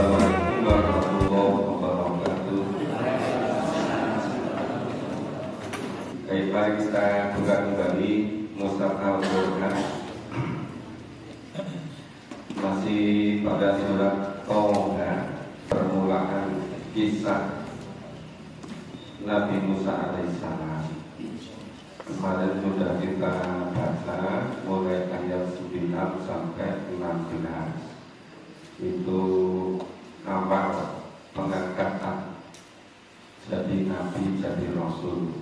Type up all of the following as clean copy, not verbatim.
Assalamualaikum warahmatullahi wabarakatuh. Baik, mari kita buka kembali Mushaf Al-Quran. Masih pada surat Toha, permulaan kisah Nabi Musa alaihissalam. Kemarin sudah kita baca mulai ayat 9 sampai 16. Itu awal pengangkatan jadi Nabi, jadi Rasul.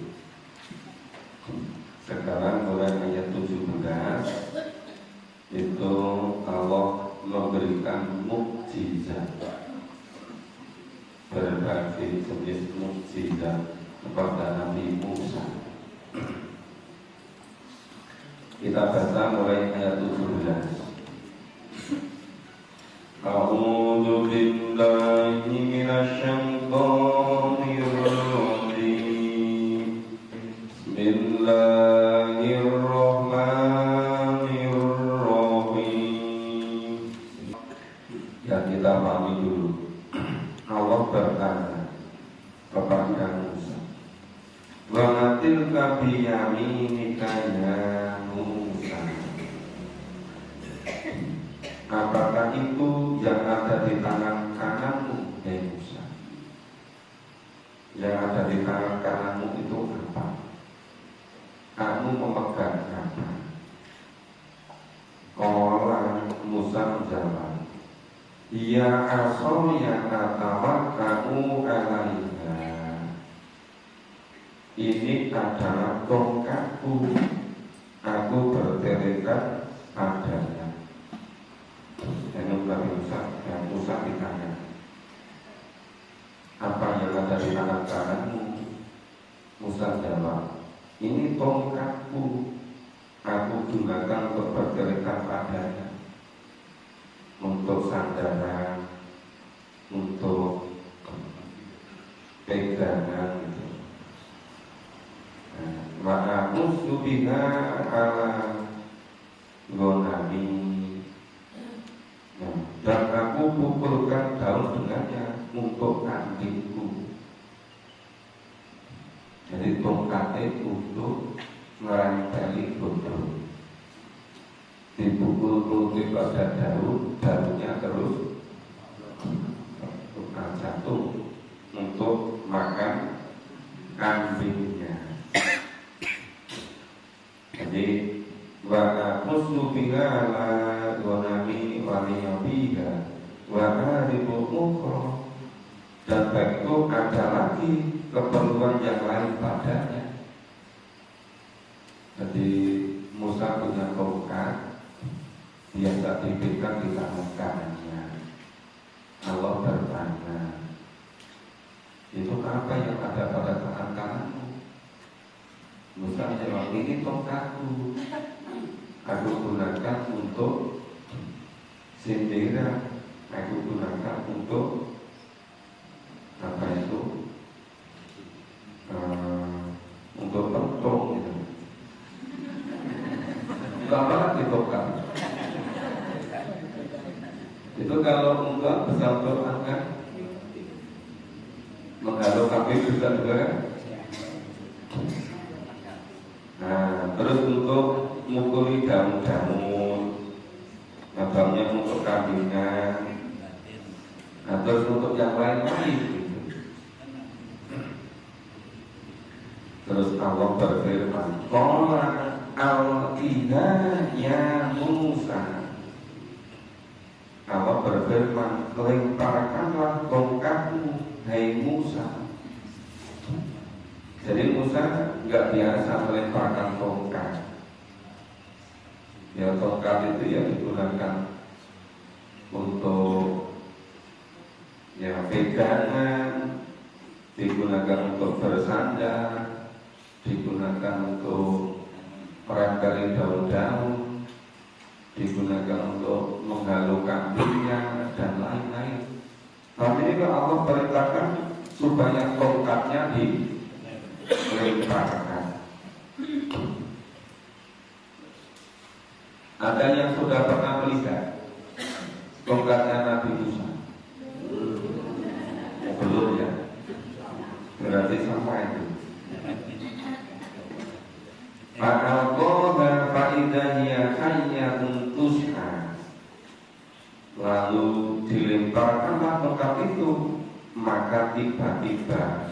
Sekarang mulai ayat 17 itu Allah memberikan mukjizat, berbagai jenis mukjizat kepada Nabi Musa. Kita baca mulai ayat 17. A'udzu billahi minasy syaithanir rajim. Bismillahirrahmanirrahim. Ya, kita pahami dulu. Allah bertanya kepada Musa, "Wa matil kabiyaminika ya Musa." Apakah itu yang ada di tangan kananmu, ya Musa? Yang ada di tangan kananmu itu apa? Kamu memegang apa? Qala Musa menjawab, "Ya asal yang atawakkalu alaiha." Ini adalah tongkatku, aku berterikat padanya. Yang Musa ditanya, apa yang ada di tangan kananmu? Musa jawab, ini tongkatku, aku gunakan untuk berterikat padanya, untuk sandaran, untuk pegangan gitu. Maka musubiha ala gonami, dan aku pukulkan daun dengannya untuk kambingku. Jadi tongkatnya untuk merempeli bodoh, dipukul pada daun, daunnya terus jatuh untuk makan kambingnya. Jadi wa aqusu biha la ghanami wa liyabiha wa haribu ukhra, dan baik itu ada lagi keperluan yang lain padanya. Jadi Musa punya tongkat biasa dipegang di tangan kanannya. Allah bertanya, itu apa yang ada pada tangan kananmu? Musa menjawab, ini tongkatku, aku gunakan untuk sindiran, aku gunakan untuk apa itu, untuk pentung gitu. Apa lagi tongkat? Itu kalau enggak besar Quran kan, menghalau kambing juga kan. Nah, terus untuk mukuli daun-daun, abangnya untuk kambingnya. Nah, terus untuk yang lain-lain gitu. Terus Allah berfirman, "Qala al-qiha ya Musa." Allah berfirman, lemparkanlah tongkatmu, hai Musa. Jadi Musa nggak biasa melemparkan tongkat. Ya, tongkat itu ya digunakan untuk ya pegangan, digunakan untuk bersandar, digunakan untuk merangkali daun-daun, digunakan untuk menghalau kambingnya dan lain-lain. Tapi ini Allah perintahkan supaya tongkatnya dilemparkan. Ada yang sudah pernah melihat tongkatnya Nabi Musa? belum ya, berarti sama itu. Fa'alqaha fa'idah hiya hayyatun tus'a. Lalu dilemparkanlah tongkat itu, maka tiba-tiba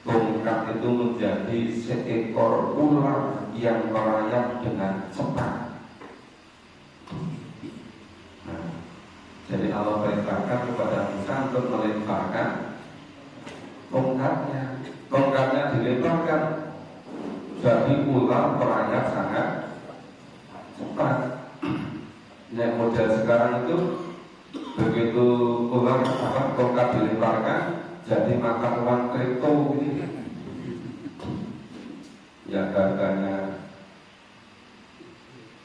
tongkat itu menjadi seekor ular yang merayap dengan cepat. Nah, jadi Allah perintahkan kepada Musa untuk melemparkan tongkatnya. Tongkatnya dilemparkan, jadi ular merayap sangat cepat. Yang model sekarang itu begitu ular tongkat dilemparkan, jadi makan uang kripto gitu. Ya harganya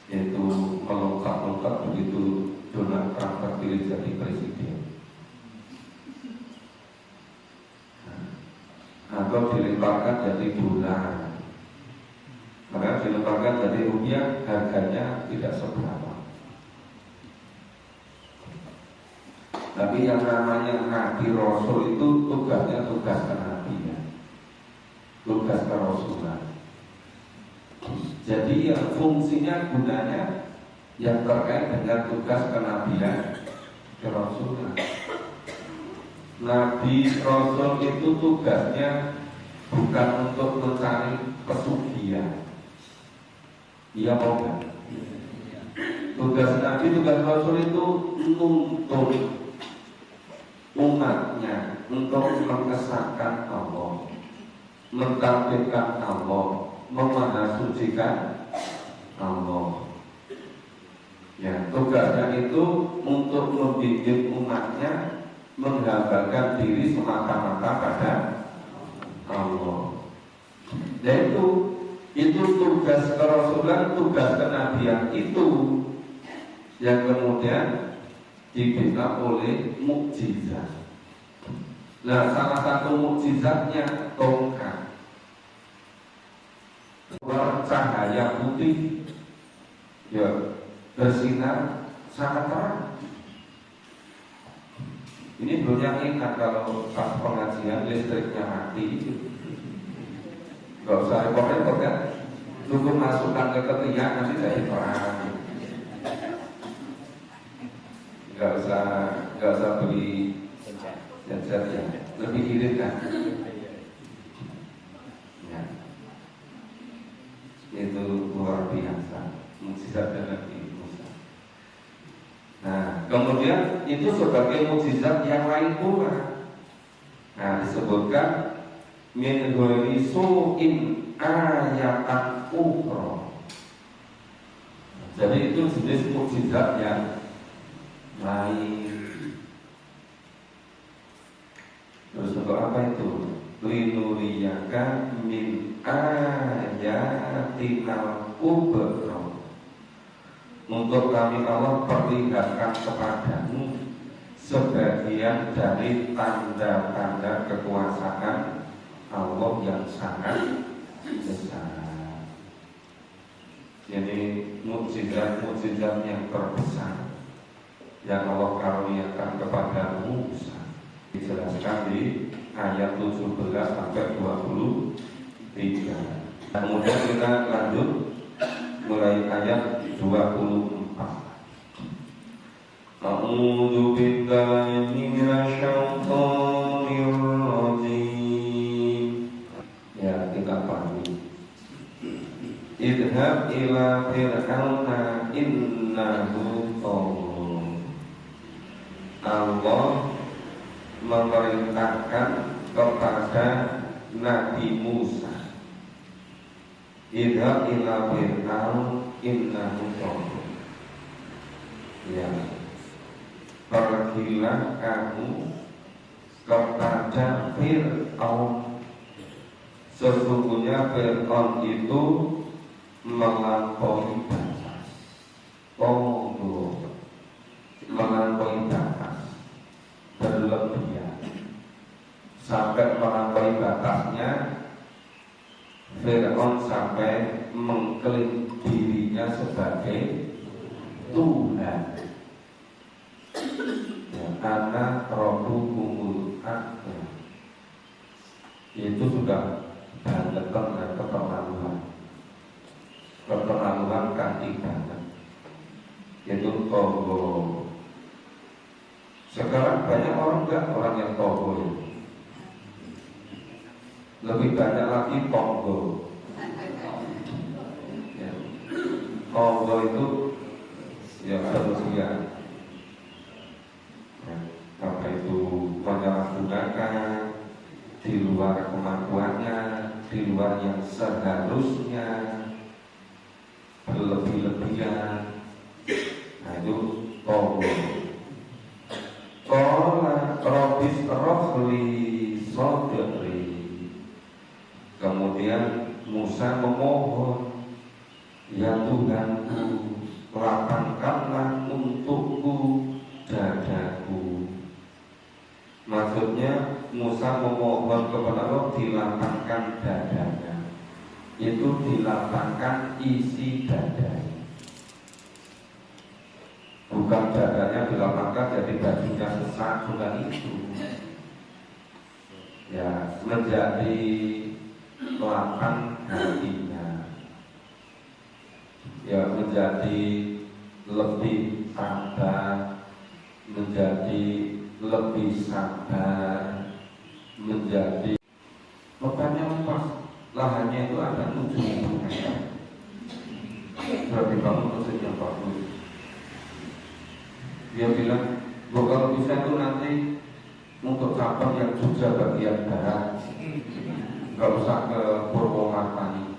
itu melonjak-lonjak begitu Donald Trump terpilih jadi presiden. Atau dilemparkan jadi dolar. Karena dilemparkan jadi rupiah, harganya tidak seberapa. Tapi yang namanya Nabi Rasul itu tugasnya tugas kenabian, tugas kerasulan. Jadi yang fungsinya gunanya yang terkait dengan tugas kenabian, kerasulan. Nabi Rasul itu tugasnya bukan untuk mencari pesugihan. Iya mau enggak? Tugas Nabi, tugas Rasul itu untuk umatnya, untuk mengesahkan Allah, mentauhidkan Allah, memahasucikan Allah. Ya, tugasnya itu untuk membimbing umatnya menghambakan diri semata-mata pada Allah. Dan itu tugas kerasulan, tugas kenabian itu yang kemudian dibina oleh mukjizat. Nah, salah satu mukjizatnya tongkat, cahaya putih, ya, bersinar sangat terang. Ini belum yang ingat kalau pas pengajian listriknya mati, nggak usah repot-repot kan, cukup masukkan ke ketiak nanti jadi terang. Nggak usah beli zat-zat yang lebih irit kan. Ya. Itu luar biasa mukjizat Nabi Musa. Nah, kemudian itu sebagai mukjizat yang lain pula. Nah, disebutkan min ghairi su'in ayatan ukhra. Jadi itu jenis mukjizat yang lain. Terus untuk apa itu? Linuriyaka min ayatinal kubra. Untuk kami Allah perlihatkan kepadamu sebagian dari tanda-tanda kekuasaan Allah yang sangat besar. Jadi mukjizat-mukjizat yang terbesar yang Allah karuniakan kepada Musa dijelaskan di ayat 17 sampai 23. Kemudian kita lanjut mulai ayat 24. A'udzu billahi minasyaitonir rajim. Ya, kita pahami. Idhab ila fir'auna innahu tagha. Allah memerintahkan kepada Nabi Musa, idhab ila fir'aun innahu tagha. Ya, pergilah kamu kepada Fir'aun. Sesungguhnya Fir'aun itu melampaui batas. Melampaui batas, berlebihan. Sampai melampaui batasnya, Fir'aun sampai mengklaim dirinya sebagai Tuhan. Ya, anak Rabbukumul A'la. itu sudah banget keterlaluan kanti banget. Itu togo. Sekarang banyak orang yang togo ya. Lebih banyak lagi tonggo ya. Tonggo itu ya berlebihan ya, apa itu menyalahgunakan di luar kemampuannya, di luar yang seharusnya, berlebih-lebihan. Nah itu tonggo. Qala Rabbis rohli sodri. Kemudian Musa memohon, ya Tuhanku, lapangkanlah untukku dadaku. Maksudnya Musa memohon kepada Allah dilapangkan dadanya, itu dilapangkan isi dadanya, bukan dadanya dilapangkan jadi bajunya sesak, bukan itu. Ya, menjadi lapang hatinya, ya menjadi lebih sabar, menjadi lebih sabar, menjadi bebannya lepas. Lahannya itu ada 7.000 hektar. Sudah dibangun masjid yang bagus. Dia bilang, kalau bisa itu nanti untuk cabang yang Jogja bagian barat, nggak usah ke Purwomartani.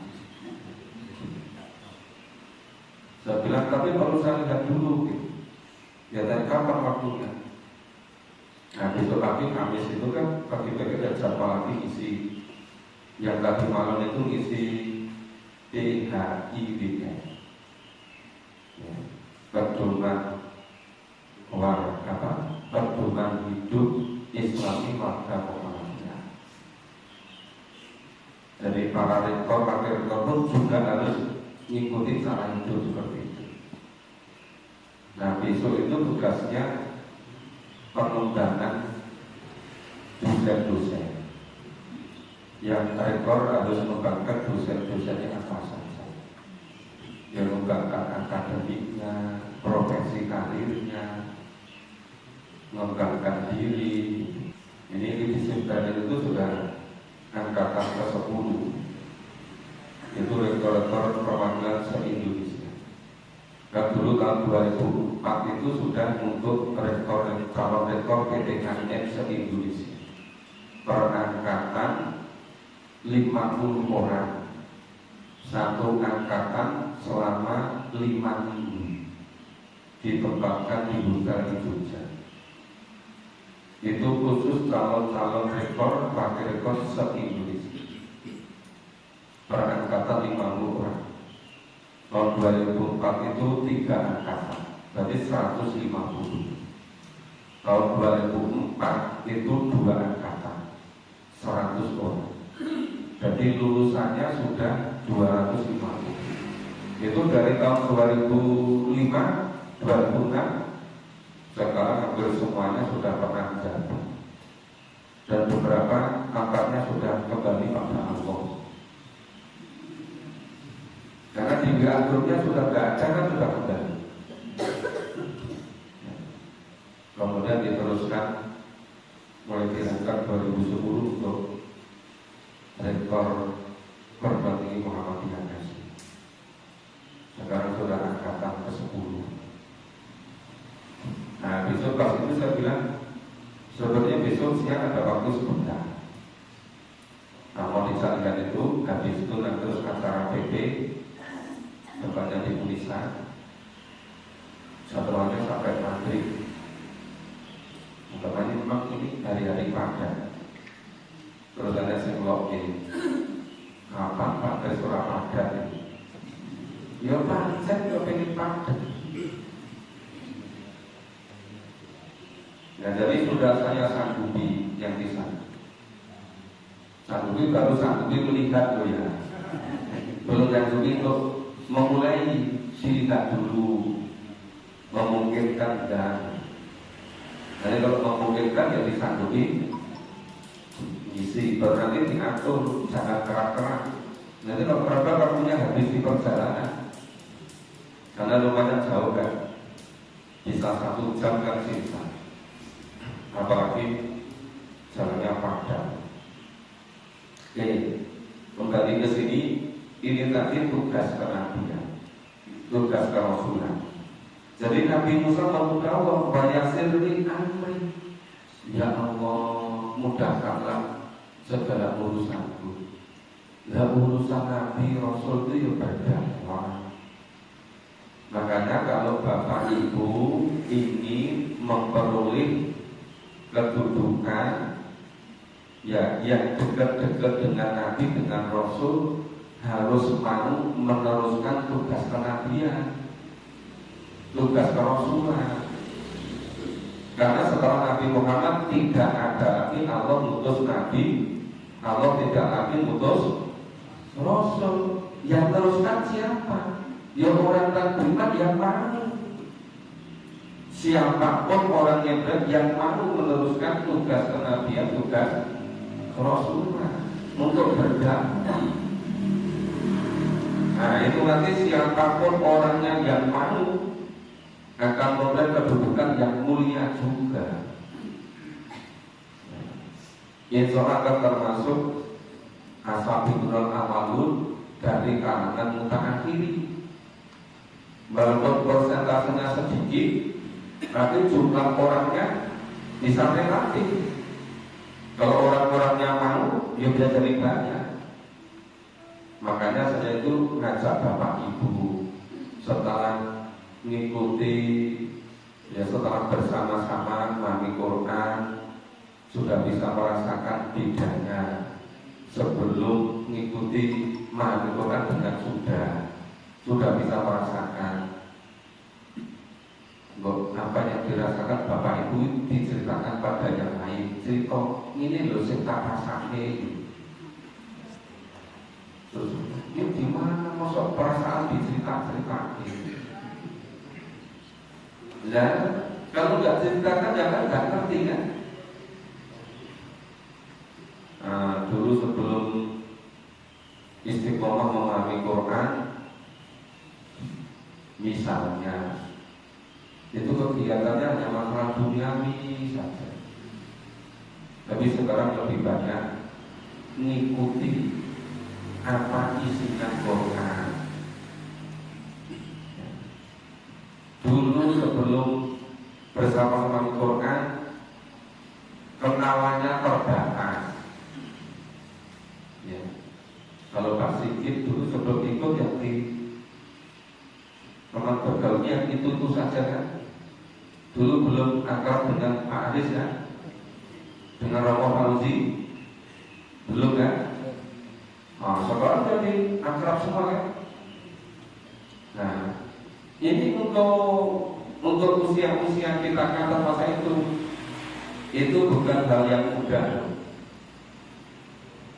Saya bilang, tapi kalau saya lihat dulu gitu. Ya dari kapan waktunya? Nah besok pagi Kamis itu kan pagi-pagi ada jadwal lagi isi. Yang tadi malam itu isi PHIWN ya, pedoman pedoman hidup Islami warga Muhammadiyah. Jadi para rektor, wakil rektor pun juga harus mengikuti cara hidup seperti itu. Nah besok itu tugasnya pengembangan dosen-dosen. Yang rektor harus mengembangkan dosen-dosennya apa saja. Yang mengembangkan akademiknya, profesi karirnya, mengembangkan diri. Ini disiplin itu sudah angkatan ke-10. Itu rektor-rektor perwakilan se-Indonesia. Dan dulu tahun 2004 itu sudah untuk calon rektor PTKN se-Indonesia. Perangkatan 50 orang, satu angkatan selama 5 minggu ditempatkan di hotel di Jogja. Itu khusus calon-calon rektor, wakil rektor se-Indonesia. Perangkatan 50 orang. Tahun 2004 itu 3 angkatan, berarti 150. Tahun 2004 itu 2 angkatan, 100 orang. Jadi lulusannya sudah 250. Itu dari tahun 2005, 2006. Sekarang hampir semuanya sudah pernah jadi. Dan beberapa angkatnya sudah kembali pada Allah. Karena di grupnya sudah tidak ada, kan sudah kembali. Kemudian diteruskan mulai diangkat 2010 untuk rektor Perguruan Tinggi Muhammadiyah Kasih. Sekarang sudah angkatan ke-10. Nah besok pas itu saya bilang, sebenarnya besok siang ada waktu sebentar. Nah mau disampaikan itu, habis itu nanti terus acara PP, tempatnya di Unisa, setelahnya sampai maghrib. Makanya memang ini hari-hari padat. Terus ada yang login, kapan pakai surah padat ini? Ya padat, ya pengen padat. Nah jadi sudah saya sanggupi yang di sana. Sanggupi baru sanggupi melihat loh ya. Belum sanggupi untuk memulai dilihat dulu, memungkinkan dan. Jadi kalau memungkinkan ya disanggupi isi nanti diatur, jangan kerak-kerak. Nanti kalau kerak kamunya habis di perjalanan, karena rumahnya jauh kan, bisa 1 jam kan sisa. Apalagi jalannya padat. Oke, kembali ke sini. Ini tadi tugas kenabian, tugas kerasulan. Jadi Nabi Musa meminta Allah, "Wayasirli amri." Ya Allah, mudahkanlah segala urusanku. Lah urusan Nabi Rasul itu ya berdakwah. Makanya kalau Bapak Ibu ingin memperoleh kedudukan ya yang dekat-dekat dengan Nabi, dengan Rasul, harus mau meneruskan tugas kenabian, tugas kerasulan. Karena setelah Nabi Muhammad tidak ada lagi Allah mengutus Nabi, Allah tidak lagi mengutus Rasul. Yang teruskan siapa? Ya orang beriman yang mau. Siapapun orang yang mau meneruskan tugas kenabian, tugas kerasulan untuk berdakwah. Nah itu nanti siapapun orangnya yang mau akan memperoleh kedudukan yang mulia juga. Insya Allah akan termasuk ashabul awalun dari kalangan mutaakhiri. Walaupun persentasenya sedikit, tapi jumlah orangnya bisa relatif. Kalau orang-orangnya mau, ya bisa jadi banyak. Makanya saya itu ngajak Bapak Ibu setelah mengikuti, ya setelah bersama-sama memahami Quran, sudah bisa merasakan bedanya sebelum mengikuti memahami Quran dengan sudah bisa merasakan. Apa yang dirasakan Bapak Ibu diceritakan pada yang lain. Cerita ini loh sing tak rasane. Terus ini gimana masuk perasaan dicerita-cerita ini? Dan kalau nggak ceritakan jangan nggak ngerti kan? Nah, dulu sebelum istiqomah memahami Quran, misalnya itu kegiatannya hanya masalah duniawi saja. Tapi sekarang lebih banyak mengikuti apa isinya Quran. Dulu sebelum bersama-sama Quran, kenalannya terbatas. Ya. Kalau Pak Sigit dulu sebelum ikut yang di teman bergaulnya itu saja kan. Dulu belum akrab dengan Pak Aris ya, dengan Romo Fauzi belum kan. Nah, sekarang jadi akrab semua kan. Nah, ini untuk usia-usia kita kata masa itu bukan hal yang mudah.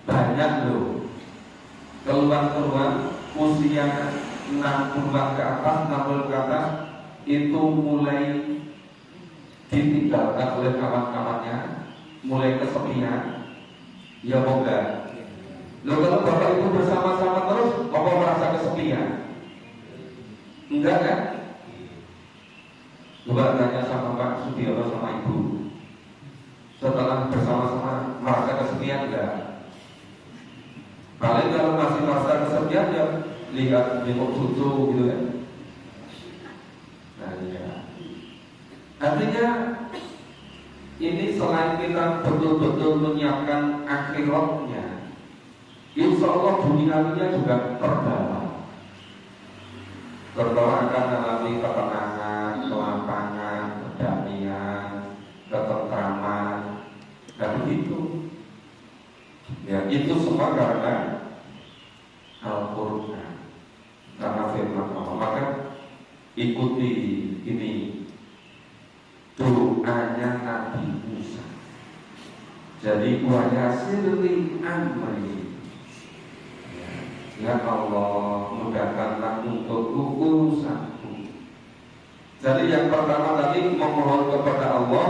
Banyak loh keluar usia 60-an ke atas, 60 ke atas itu mulai ditinggalkan oleh kawan-kawannya, mulai kesepian. Ya moga. Loh kalau Bapak Ibu bersama-sama terus, apa merasa kesepian? Enggak kan? Coba tanya sama Pak Sudiono sama Ibu, setelah bersama-sama merasa kesepian enggak? Paling kalau masih merasa kesepian ya lihat jenguk cucu gitu kan. Nah ya. Artinya ini selain kita betul-betul menyiapkan akhiratnya, insya Allah duniawinya juga terbawa akan mengalami ketenangan, kelapangan, kedamaian, ketentraman, dan begitu. Ya itu semua karena Al-Quran, karena firman Allah. Maka ikuti ini doanya Nabi Musa. Jadi wayasirli amri. Ya Allah, mudahkanlah untuk urusanku. Jadi yang pertama tadi memohon kepada Allah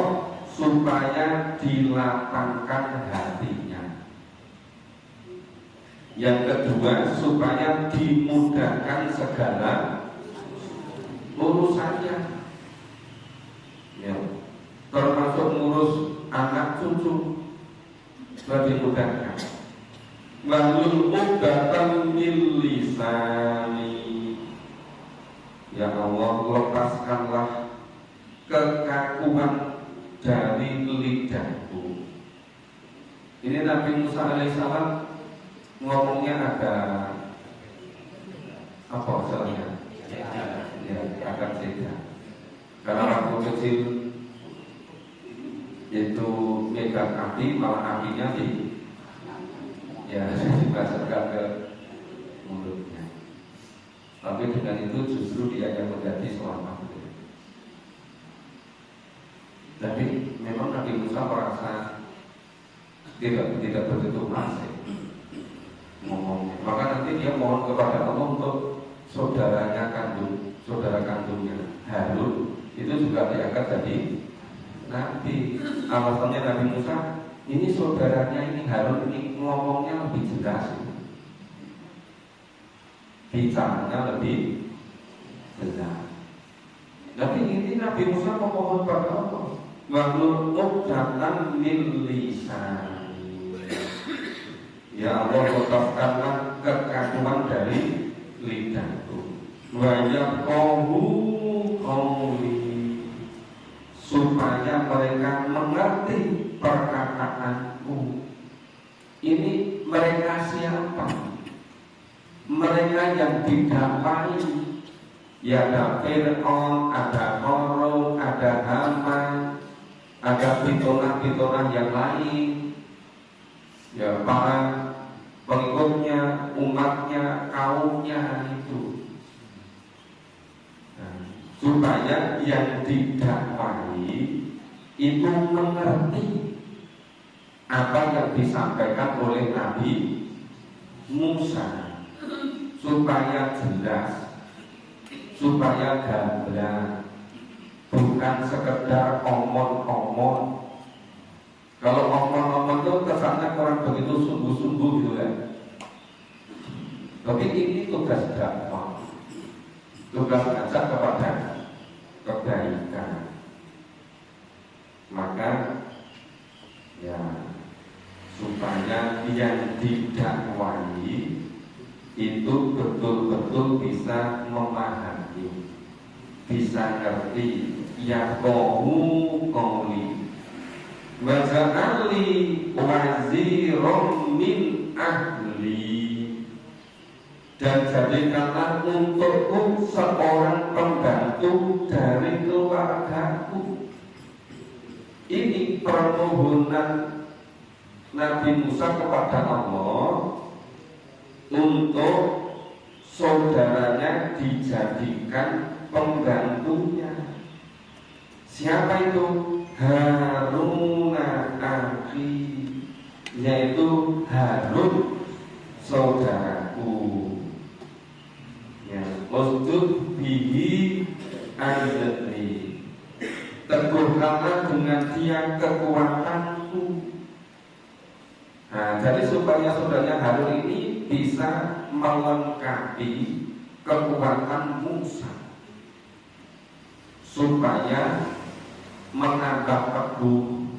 supaya dilapangkan hatinya. Yang kedua, supaya dimudahkan segala urusannya, ya, termasuk ngurus anak cucu sudah dimudahkan. Wahlul 'uqdatam min lisani, ya Allah, lepaskanlah kekakuan dari lidahku. Ini Nabi Musa alaihissalam ngomongnya agak apa soalnya? Ya, agak beda. Karena waktu kecil itu megang api, malah apinya dibasarkan ke mulutnya. Tapi dengan itu justru dia yang menjadi seorang nabi. Tapi memang Nabi Musa merasa tidak begitu masih ngomongnya. Maka nanti dia mohon kepada Allah untuk saudara kandungnya Harun itu juga diangkat jadi nabi. Alasannya Nabi Musa, ini saudaranya ini Harun ini ngomongnya lebih jelas, bicaranya lebih jelas. Tapi ini Nabi Musa memohon kepada Allah, wahlul 'uqdatam min lisani, ya Allah, lepaskanlah kekakuan dari lidahku. Wa yaqulu qawli, supaya mereka mengerti perkataanku. Ini mereka siapa? Mereka yang didakwai. Ya, ada Fir'aun, ada Qarun, ada Haman, ada fitnah-fitnah yang lain. Ya, para pengikutnya, umatnya, kaumnya itu. Nah, supaya yang didakwai itu mengerti apa yang disampaikan oleh Nabi Musa, supaya jelas, supaya gamblang, bukan sekedar omong-omong. Kalau omong-omong itu kesannya kurang begitu sungguh-sungguh gitu kan. Tapi ini tugas dakwah, tugas ngajak kepada kebaikan. Maka ya, supaya yang didakwai itu betul-betul bisa memahami, bisa ngerti. Ya qawli wa ja'alni waziran min ahli, dan jadikanlah untukku seorang pembantu dari keluargaku. Ini permohonan Nabi Musa kepada Allah untuk saudaranya dijadikan pembantunya. Siapa itu? Harun akhi, yaitu Harun saudaraku. Ya, ustud bihi ayatni, teguhkanlah dengan dia kekuatanku. Nah, jadi supaya saudaranya Harun ini bisa melengkapi kekuatan Musa, supaya menambah teguh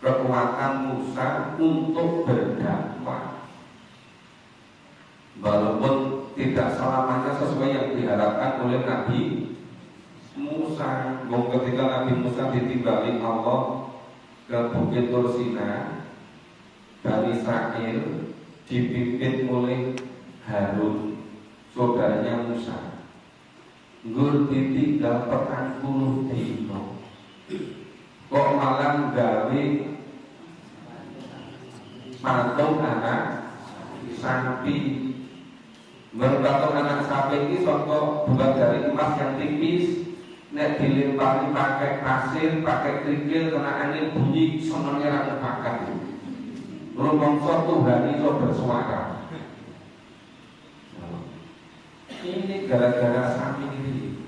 kekuatan Musa untuk berdakwah. Walaupun tidak selamanya sesuai yang diharapkan oleh Nabi Musa. Ketika Nabi Musa ditimbali Allah ke Bukit Tursina, Bani Israil dipimpin oleh Harun, saudaranya Musa. Gur ditinggal 40 dino, kok malah gawe patung anak sapi. Berpatung anak sapi ini contoh buat dari emas yang tipis, nek dilempari pakai pasir, pakai kerikil, kena angin bunyi senengnya rakyat bakar. Rumongso Tuhan itu bersuara. Ini gara-gara sapi ini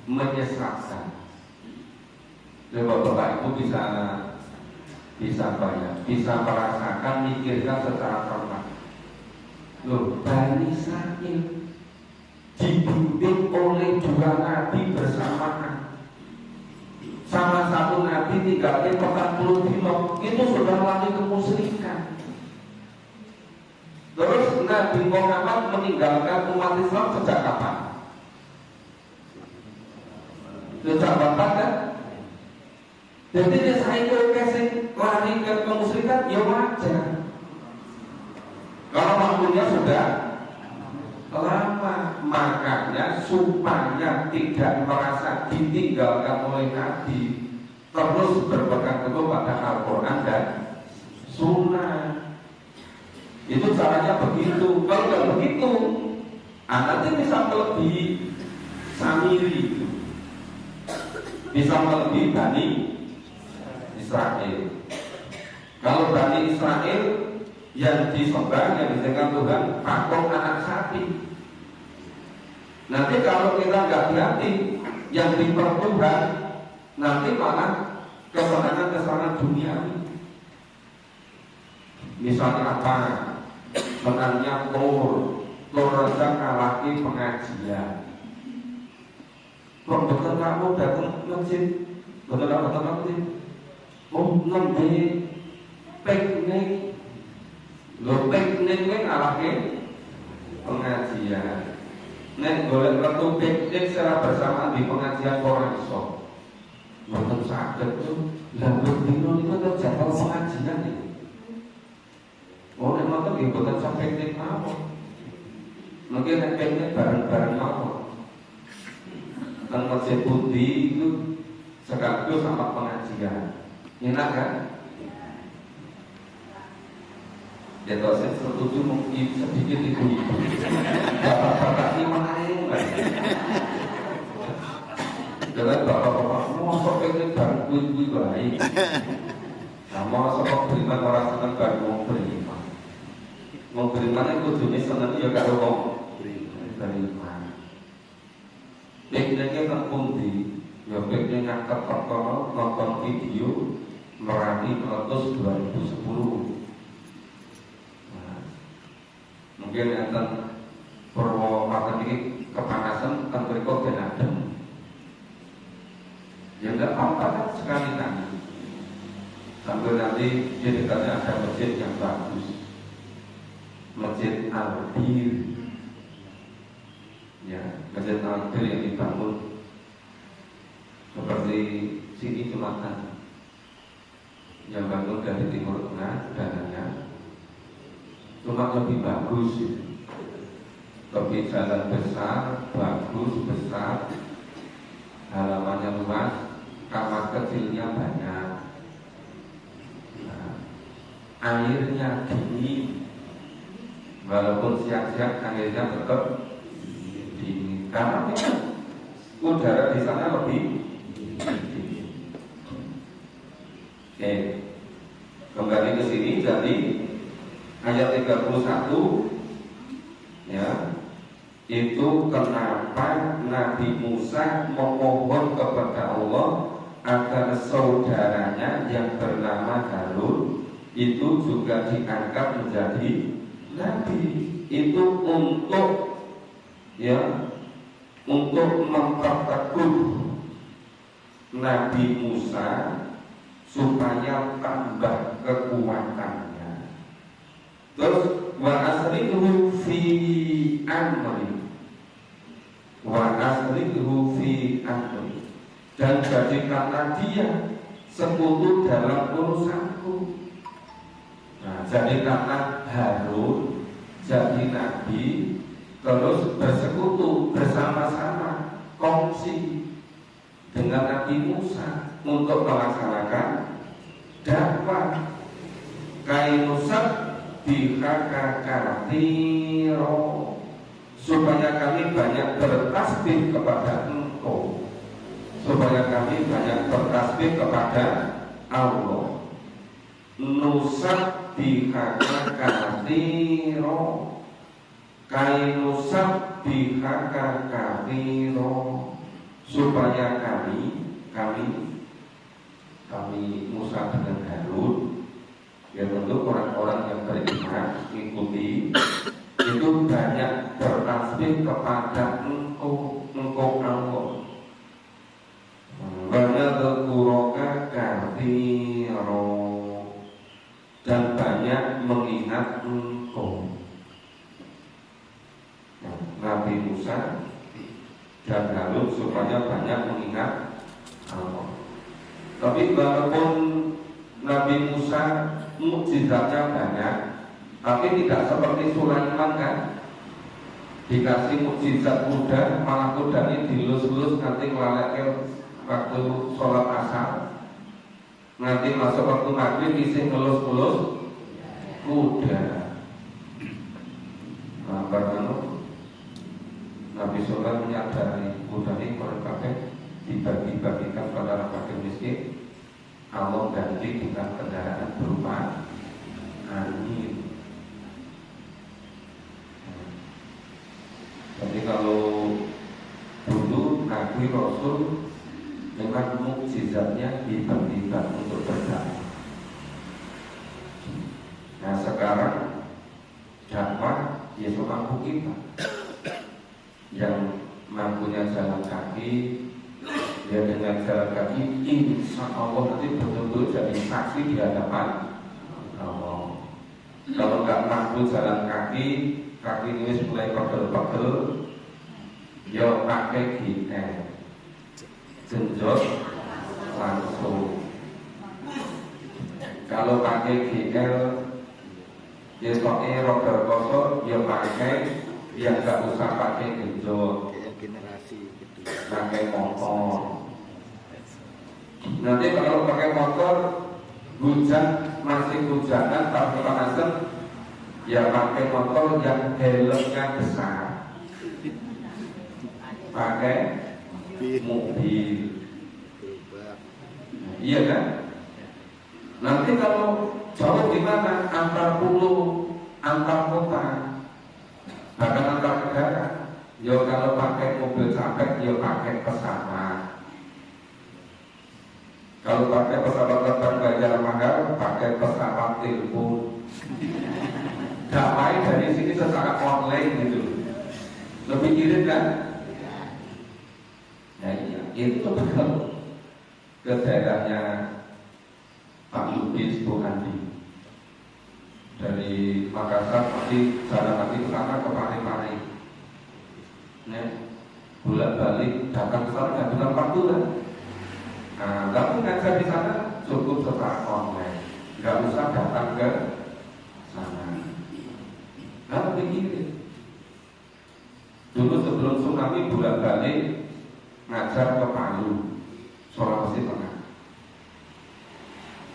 menyesatkan. Coba Bapak Ibu bisa banyak, bisa merasakan, mikirkan secara cermat. Loh, Bani Israil dibimbing oleh dua nabi bersamaan. Sama satu nabi tinggalin 40 kilo, itu sudah lari kemusyrikan. Terus Nabi Muhammad meninggalkan umat Islam sejak kapan? Sejak bapak kan? Jadi saya kasih lari ke kemusyrikan, ya wajar. Kalau waktunya sudah lama, makanya supaya tidak merasa ditinggalkan oleh Nabi, terus berpegang teguh pada Al-Quran dan Sunnah. Itu caranya begitu. Kalau nggak begitu, nanti bisa melebihi Samiri, bisa melebihi Bani Israel. Kalau Bani Israel yang disembah, yang disembah Tuhan, patung anak sapi. Nanti kalau kita nggak hati-hati, yang dipertuhan, nanti malah kesenangan duniawi. Misalnya apa? Menangnya tur saja kalaki pengajian. Betul kamu datang masjid, betul masjid. Oh, nembe piknik. Lo piknik ini kalaki pengajian. Nek golek waktu piknik secara bersama di pengajian orang iso. Betul sakit tuh. Lalu dino itu terjadwal pengajian nih. Oh, nek nonton nggih boten sampai piknik mawon. Mungkin nek piknik bareng-bareng mawon. Teng Masjid Putih itu sekaligus sama pengajian. Enak kan? Ya toh saya setuju mungkin sedikit ibu-ibu. Bapak-bapak ini menarik. Jangan bapak-bapak mau sampai piknik bareng ibu-ibu baik. Nah, mau sok beriman orang seneng bareng mau beriman. Mau beriman itu jenis seneng ya karo wong beriman. Pikniknya kan pundi, ya piknik ngangkat perkara nonton video Merani meletus 2010. Nah, mungkin enten Purwokerto ini kepanasan kan berikut dan adem. Ya enggak apa-apa kan sekali-kali. Sambil nanti di dekatnya ada masjid yang bagus. Masjid Al-Bir, ya, Masjid Al-Bir yang dibangun seperti sini Jumatan, yang bangun dari Timur Tengah dananya, cuma lebih bagus, lebih jalan besar, bagus besar, halamannya luas, kamar kecilnya banyak, nah, airnya dingin. Walaupun siang-siang akhirnya tetap dingin karena udara di sana lebih dingin. Oke, kembali ke sini. Jadi ayat 31 ya, itu kenapa Nabi Musa memohon kepada Allah agar saudaranya yang bernama Harun itu juga diangkat menjadi Nabi. Itu untuk memperteguh Nabi Musa supaya tambah kekuatannya. Terus wa asrihu fi amri, dan jadikanlah dia sekutu dalam urusanku. Nah, jadikanlah Harun jadi nabi, terus bersekutu bersama-sama, kongsi dengan Nabi Musa untuk melaksanakan dakwah. Kainusab bihakakatiro, supaya kami banyak bertasbih kepada Engkau, supaya kami banyak bertasbih kepada Allah. Nusab bihakakatiro, kainusab bihakakatiro, supaya kami Musa dengan Harun, ya tentu orang-orang yang beriman mengikuti itu banyak bertasbih kepada engkau Allah. Banyak berkuroka kathiro, dan banyak mengingat engkau. Nabi Musa dan Harun supaya banyak mengingat Allah. Tapi walaupun Nabi Musa mukjizatnya banyak, tapi tidak seperti Sulaiman kan, dikasih mukjizat kuda, malah kuda ini dilus-lus nanti ngelaleknya waktu sholat asar, nanti masuk waktu maghrib isi ngelus-ngelus kuda. Nah, karena Nabi Sulaiman menyadari kuda ini kalau pakai dibagi-bagikan pada orang fakir miskin, Allah ganti dengan kendaraan berupa angin. Jadi kalau dulu Nabi Rasul memang mukjizatnya tiba-tiba untuk berdakwah. Nah sekarang dakwah ya semampu kita. Yang mampunya jalan kaki, ya dengan jalan kaki insya Allah nanti betul-betul jadi saksi di hadapan Allah. Kalau nggak mampu jalan kaki ini mulai pegel-pegel, ya pakai GL, genjot langsung. Kalau pakai GL, ya soalnya roda kosong, ya pakai, ya nggak usah pakai genjot, pakai motor. Nanti kalau pakai motor, hujan masih hujanan, tapi panasan, ya pakai motor yang helmnya besar, pakai mobil, iya kan? Nanti kalau jauh gimana? Antar pulau, antar kota, bahkan antar negara. Ya kalau pakai mobil capek, ya pakai pesawat. Kalau pakai pesawat terbang bayar mahal, pakai pesawat telepon. Dakwah dari sini secara online gitu, lebih irit kan? Ya iya, itu betul ke daerahnya Pak Lubis Bu Andi dari Makassar, nanti jalan lagi ke sana ke Pare-Pare. Nah, bolak-balik datang ke sana nggak bukan waktu kan? Nah, tapi ngajar di sana cukup secara online, nggak usah datang ke sana. Kalau begini, dulu sebelum tsunami bolak-balik ngajar ke Palu, Sulawesi Tengah.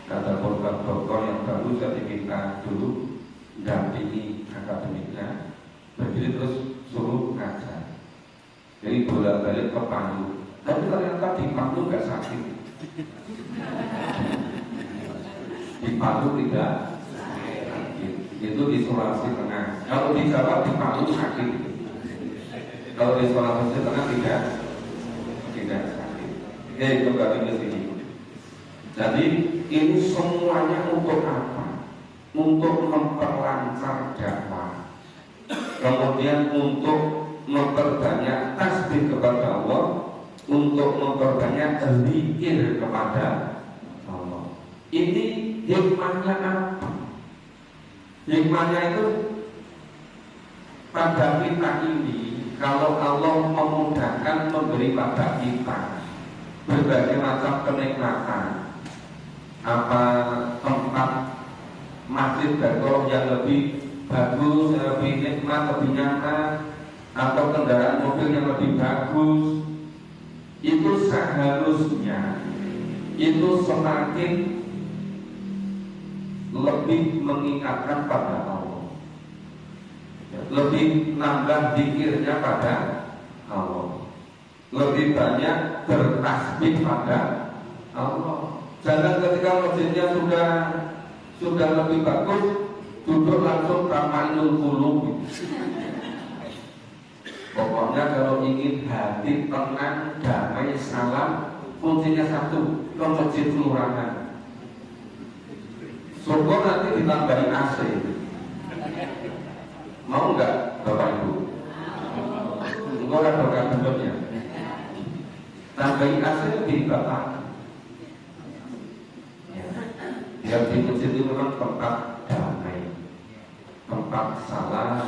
Kata dokter yang baru jadi kita dulu dampingi akademiknya, berdiri terus suruh ngajar. Jadi bolak-balik ke Palu, tapi ternyata di Palu nggak sakit. Di Palu tidak. Itu di Sulawesi Tengah. Kalau di Jawa di Palu sakit. Kalau di Sulawesi Tengah tidak sakit. Oke, kembali ke sini. Jadi ini semuanya untuk apa? Untuk memperlancar dakwah. Kemudian untuk memperbanyak tasbih kepada Allah, untuk memperbanyak zikir kepada Allah. Ini hikmahnya apa? Hikmahnya itu pada kita ini, kalau Allah memudahkan memberi pada kita berbagai macam kenikmatan, apa tempat masjid bagus yang lebih bagus, yang lebih nikmat, lebih nyaman, atau kendaraan mobil yang lebih bagus, itu seharusnya itu semakin lebih mengingatkan pada Allah, lebih nambah zikirnya pada Allah, lebih banyak bertasbih pada Allah. Jangan ketika masjidnya sudah lebih bagus, duduk langsung tamanul qulub. Pokoknya kalau ingin hati tenang, damai, salam, kuncinya satu, ke masjid kelurahan. Syukur nanti ditambahin AC. Mau enggak? Bapak Ibu. Engkau ada berkat bentuknya. Tambahi AC di Bapak. Ya. Biar di masjid itu memang tempat damai, tempat salam,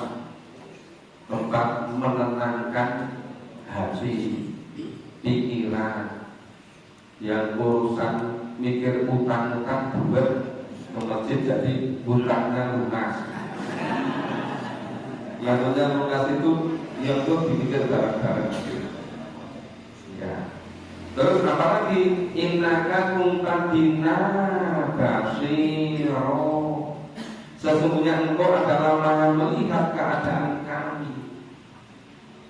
tempat menenangkan hati, pikiran. Yang urusan mikir utang-utang buat ke masjid jadi utangnya lunas. Yang lunas itu yang tuh dipikir bareng-bareng. Ya. Terus apa lagi? Innaka kunta bina basiro. Sesungguhnya engkau adalah maha melihat keadaan kami.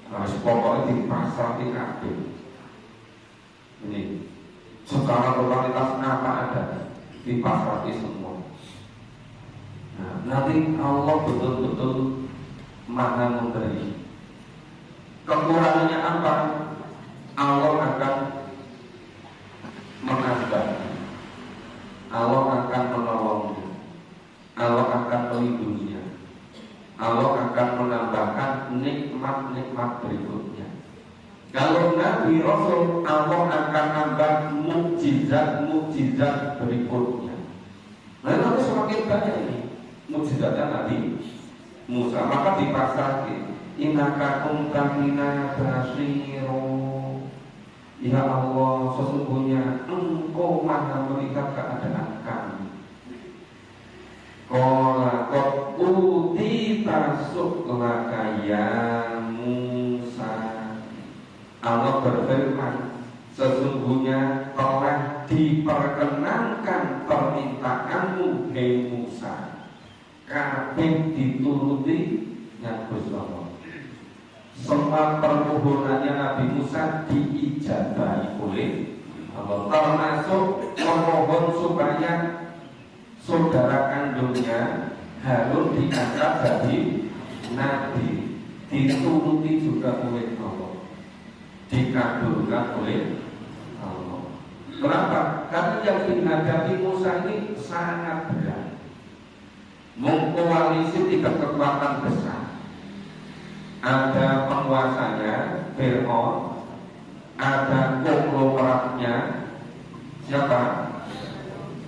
Nah, pokoknya di pasar di kabeh. Ini secara totalitas apa ada di pasar ini semua. Nah, nanti Allah betul-betul maha memberi. Kekurangannya apa? Allah akan menambah, Allah akan menolongnya, Allah akan melindunginya, Allah akan menambahkan nikmat-nikmat berikutnya. Kalau Nabi Rasul, Allah akan nambah mukjizat-mukjizat berikutnya. Nah, nanti semakin banyak ini mukjizatnya Nabi Musa. Maka dipasrahkan, innaka kunta bina basiro. Ya Allah, sesungguhnya engkau maha melihat keadaan kami. Qala qad utita su'laka ya Musa. Allah berfirman, sesungguhnya telah diperkenankan permintaanmu, hei Musa. Kabeh dituruti ya Gusti Allah. Semua permohonannya Nabi Musa diijabahi oleh Allah, termasuk memohon supaya saudara kandungnya Harun diangkat jadi nabi, dituruti juga oleh Allah, dikabulkan oleh Allah. Kenapa? Karena yang dihadapi Musa ini sangat berat. Mengkoalisi tiga kekuatan besar. Ada penguasanya Fir'aun, ada konglomeratnya siapa?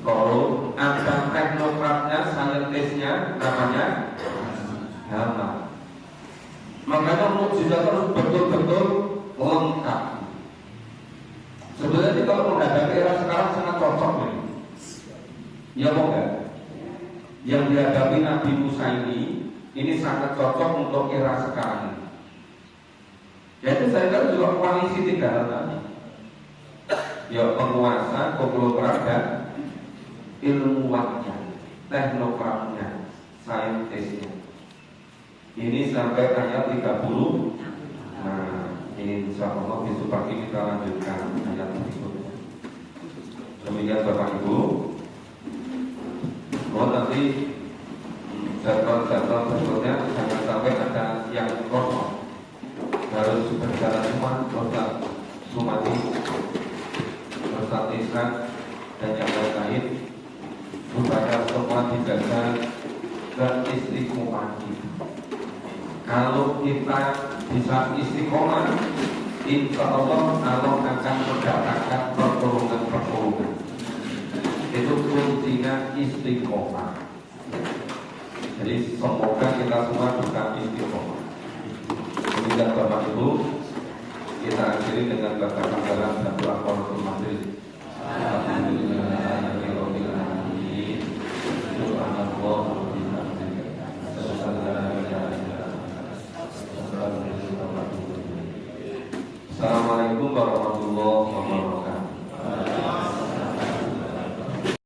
Korun, ada teknokratnya, saintisnya namanya Haman. Makanya mukjizat harus betul-betul lengkap. Sebenarnya kalau menghadapi era sekarang sangat cocok nih. Ya mau enggak? Yang dihadapi Nabi Musa ini sangat cocok untuk era sekarang ini. Yaitu saya kira juga koalisi tiga hal tadi. Ya penguasa, konglomerat dan ilmuwannya, teknokratnya, saintisnya. Ini sampai ayat 30. Nah, insya Allah besok pagi kita lanjutkan ayat berikutnya. Demikian Bapak Ibu. Nanti jadwal-jadwal berikutnya jangan sampai ada yang kosong. Harus berjalan semua, Ustaz Sumati, Ustaz Islam dan yang lain-lain, supaya semua dijaga keistiqomahan kita. Kalau kita bisa istiqomah, insya Allah Allah akan mendapatkan pertolongan. Itu kuncinya istiqomah. Jadi semoga kita semua bisa istiqomah. Demikian Bapak Ibu, kita akhiri dengan bacaan dalam dan doa qanatul majlis. Alhamdulillahirabbil alamin. Subhanallah wa bihamdihi. Assalamualaikum warahmatullahi wabarakatuh.